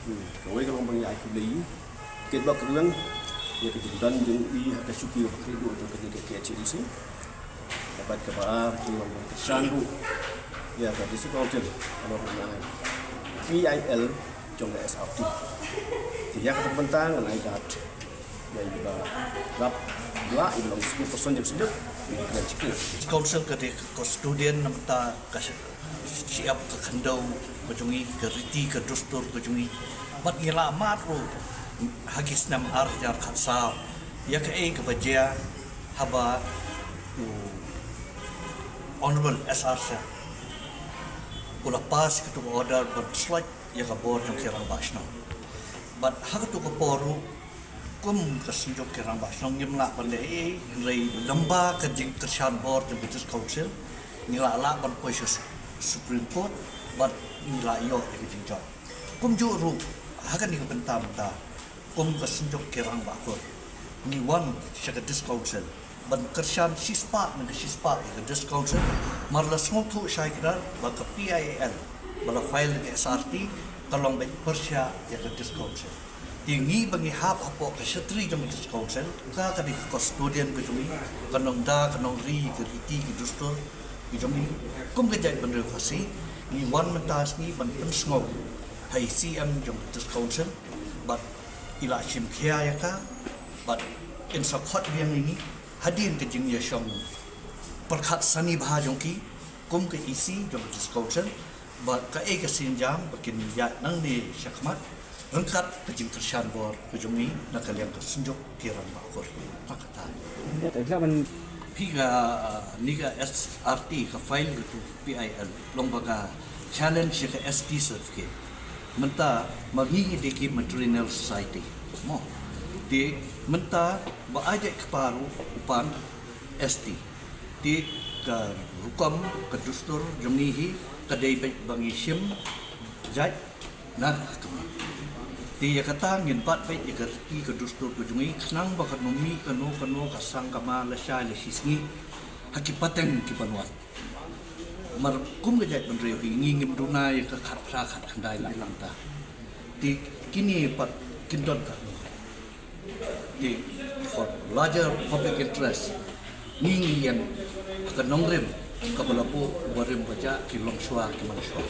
Rồi kalau bang ai kuli ket bak ruang ya kejudan jeung i hata suki wa kridu untuk ke CDC dapat kabar jeung sangu ya ka disi hotel kalau menang PIL trong SRT thì ya kata bentang naik dat dan juga rap dua ilmu 10% yang sedek dengan cikgu council ke student namta siap ke kandau kejungi ke riti ke dustur kejungi mat ngila matru hagis nam arjar khatsal ya ke bajia haba honorable SR kula pas ke order berslide ya ka board yang kirang basno but hak tu ko poru kum kasinjok kirang basno ngimla pandai rei lamba ke jing kershan board yang British Council ngila la ban poisus Supreme Court but ngila yo ke jing job kum juru hakan ni bentam ta kum kasinjok kirang bakor ni one British Council ban kershan sispa dengan sispa British Council marla smotu shaikrar ba ka PIL bala file ke SRT kalong baik Persia ya British Council tinggi bagi hap apa ke setri jam British Council ka ka di custodian ke jumi kanong da kanong ri ke riti ke dustur ke jumi kum ke jai bandar fasi ni wan mentas ni ban pensngau hai CM jam British Council but ila shim khia ya ka but in sakhat biang ini hadin ke jing ya shong perkhat sani bha jongki kum ke isi jam British Council ba ka e ka sinjam bakin ya nang ni syakmat rengkat kejing kershan bor kejungi nakaliang kesenjok tiran bakor pakata ya man piga niga SRT ka file gitu PIL lombaga challenge ke ST certificate menta mangingi deki maternal society mo di menta ba aja keparu upan ST di ka rukam ke dustur jungihi kadai bangi sim jaj nah di kata ngin pat baik ya kerti ke dustur ke jungi kenang ba kanumi kanu kasang kama la sha la sisngi hakipateng kipanwat mar kum ga jaj bandre ngi ngim duna ya ka khat khandai la langta di kini pat kindon ka di for larger public interest ngi yang akan nongrem kabalapu warim baca kilong shwa kiman shwa